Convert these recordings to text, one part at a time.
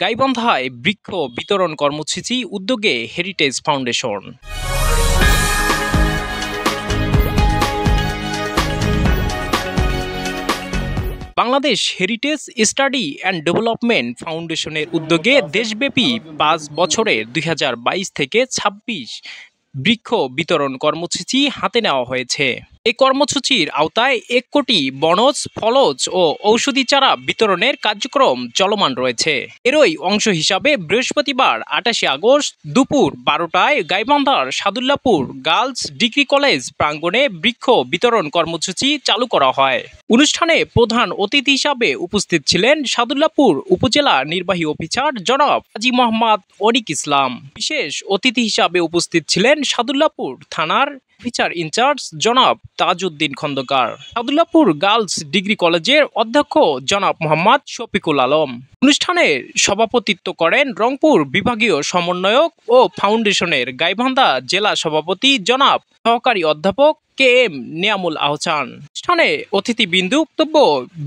গাইবান্ধায় বৃক্ষ বিতরণ কর্মসূচি উদ্যোগে heritage foundation. Bangladesh heritage study and development ফাউন্ডেশনের উদ্যোগে দেশব্যাপী ৫ বছরের ২০২২ থেকে ২৬ বৃক্ষ বিতরণ কর্মসূচি হাতে নেওয়া হয়েছে। এই কর্মসূচির আওতায় ১ কোটি বনজ, ফলজ ও ঔষধি চারা বিতরণের কার্যক্রম চলমান রয়েছে। এরই অংশ হিসাবে বৃহস্পতিবার ২৮ আগস্ট দুপুর ১২টায় গাইবান্ধার সাদুল্লাপুর গার্লস ডিগ্রি কলেজ প্রাঙ্গণে বৃক্ষ বিতরণ কর্মসূচি চালু করা হয়। অনুষ্ঠানে প্রধান অতিথি হিসাবে উপস্থিত ছিলেন সাদুল্লাপুর উপজেলা নির্বাহী অফিসার জনাব হাজী মোহাম্মদ অনিক ইসলাম। বিশেষ অতিথি হিসাবে উপস্থিত ছিলেন সাদুল্লাপুর থানার অফিসার ইনচার্জ জনাব তাজউদ্দিন খন্দকার, সাদুল্লাপুর গার্লস ডিগ্রি কলেজের অধ্যক্ষ জনাব মোহাম্মদ শফিকুল আলম। অনুষ্ঠানে সভাপতিত্ব করেন রংপুর বিভাগীয় সমন্বয়ক ও ফাউন্ডেশনের গাইবান্ধা জেলা সভাপতি জনাব সহকারী অধ্যাপক KM নিয়ামুল আহসান। অনুষ্ঠানে অতিথিবৃন্দ বক্তব্য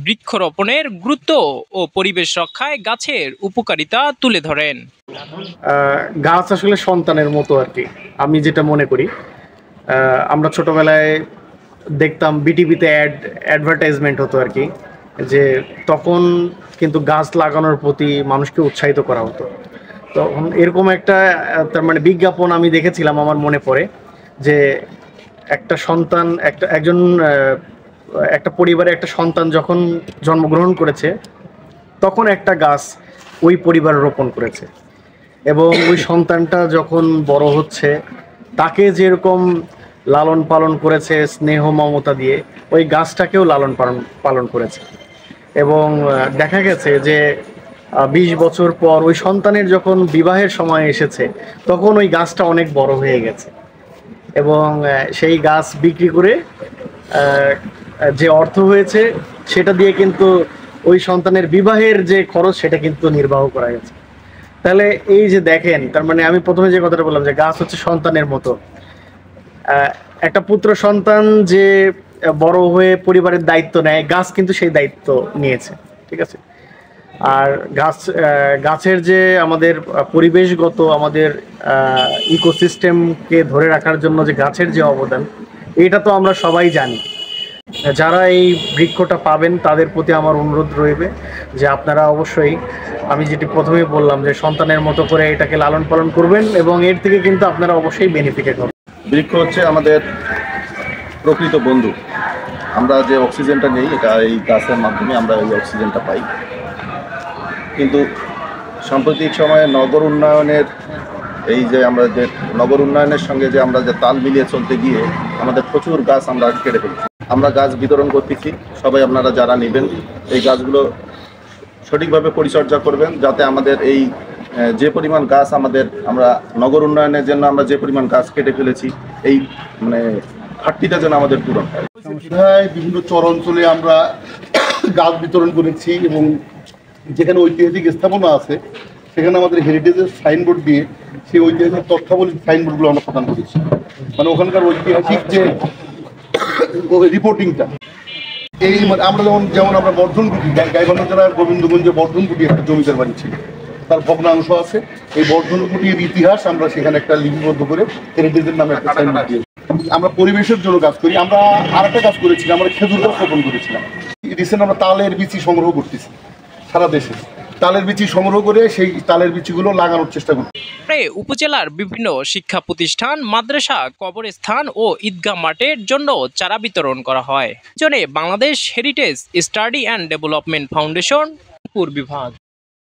বৃক্ষরোপণের গুরুত্ব ও পরিবেশ রক্ষায় গাছের উপকারিতা তুলে ধরেন। গাছ আসলে সন্তানের মতো আর কি, আমি যেটা মনে করি। আমরা ছোটবেলায় দেখতাম বিটিভিতে অ্যাডভার্টাইজমেন্ট হতো আর কি, যে তখন কিন্তু গাছ লাগানোর প্রতি মানুষকে উৎসাহিত করা হতো। তখন এরকম একটা তার মানে বিজ্ঞাপন আমি দেখেছিলাম, আমার মনে পড়ে যে একটা সন্তান একটা পরিবারে একটা সন্তান যখন জন্মগ্রহণ করেছে তখন একটা গাছ ওই পরিবার রোপণ করেছে, এবং ওই সন্তানটা যখন বড় হচ্ছে তাকে যেরকম লালন পালন করেছে স্নেহ মমতা দিয়ে, ওই গাছটাকেও লালন পালন করেছে। এবং দেখা গেছে যে ২০ বছর পর ওই সন্তানের যখন বিবাহের সময় এসেছে তখন ওই গাছটা অনেক বড় হয়ে গেছে, এবং সেই গাছ বিক্রি করে যে অর্থ হয়েছে সেটা দিয়ে কিন্তু ওই সন্তানের বিবাহের যে খরচ সেটা কিন্তু নির্বাহ করা গেছে। তাহলে এই যে দেখেন, তার মানে আমি প্রথমে যে কথাটা বললাম যে গাছ হচ্ছে সন্তানের মতো। একটা পুত্র সন্তান যে বড় হয়ে পরিবারের দায়িত্ব নেয়, গাছ কিন্তু সেই দায়িত্ব নিয়েছে, ঠিক আছে। আর গাছের যে আমাদের পরিবেশগত আমাদের ইকোসিস্টেমকে ধরে রাখার জন্য যে গাছের যে অবদান, এটা তো আমরা সবাই জানি। যারা এই বৃক্ষটা পাবেন তাদের প্রতি আমার অনুরোধ রইবে যে আপনারা অবশ্যই, আমি যেটি প্রথমেই বললাম, যে সন্তানের মতো করে এটাকে লালন পালন করবেন, এবং এর থেকে কিন্তু আপনারা অবশ্যই বেনিফিটেড হবেন। বৃক্ষ হচ্ছে আমাদের প্রকৃত বন্ধু। আমরা যে অক্সিজেনটা নিই, এটা এই গাছের মাধ্যমে আমরা এই অক্সিজেনটা পাই। কিন্তু সাম্প্রতিক সময়ে নগর উন্নয়নের নগর উন্নয়নের সঙ্গে যে আমরা যে তাল মিলিয়ে চলতে গিয়ে আমাদের প্রচুর গাছ আমরা কেটে ফেলছি। আমরা গাছ বিতরণ করতেছি, সবাই আপনারা যারা নেবেন এই গাছগুলো সঠিকভাবে পরিচর্যা করবেন, যাতে আমাদের এই যে পরিমাণ গাছ আমরা নগর উন্নয়নের জন্য আমরা যে পরিমাণ গাছ কেটে ফেলেছি, এই মানে ঘাটতিটা যেন আমাদের পূরণ হয়। বিভিন্ন চর অঞ্চলে আমরা গাছ বিতরণ করেছি, এবং যেখানে ঐতিহাসিক স্থাপনা আছে সেখানে আমাদের হেরিটেজের সাইনবোর্ড দিয়ে সেই ঐতিহাসিক তথ্যাবলী সাইনবোর্ডগুলো আমরা প্রদান করেছি। মানে ওখানকার ঐতিহাসিক যে রিপোর্টিংটা, এই আমরা যেমন আমরা বর্ধনকুটি, গাইবান্ধা জেলার গোবিন্দগঞ্জে বর্ধনকুটি একটা জমিদার বাড়ি ছিল, তার ভগ্নাংশ আছে। এই বর্ধনকুটির ইতিহাস আমরা সেখানে একটা লিপিবদ্ধ করে হেরিটেজের নামে একটা সাইনবোর্ড দিয়েছি। আমরা পরিবেশের জন্য কাজ করি। আমরা আরেকটা কাজ করেছিলাম, আমরা খেজুর গাছ রোপণ করেছিলাম। রিসেন্ট আমরা তালের বিচি সংগ্রহ করতেছি, সারা দেশে তালের বিচি সংগ্রহ করে সেই তালের বিচিগুলো লাগানোর চেষ্টা করছি। উপজেলার বিভিন্ন শিক্ষা প্রতিষ্ঠান, মাদ্রাসা, কবরস্থান ও ঈদগাহ মাঠের জন্য চারা বিতরণ করা হয়। Bangladesh heritage study and development foundation বিভাগ।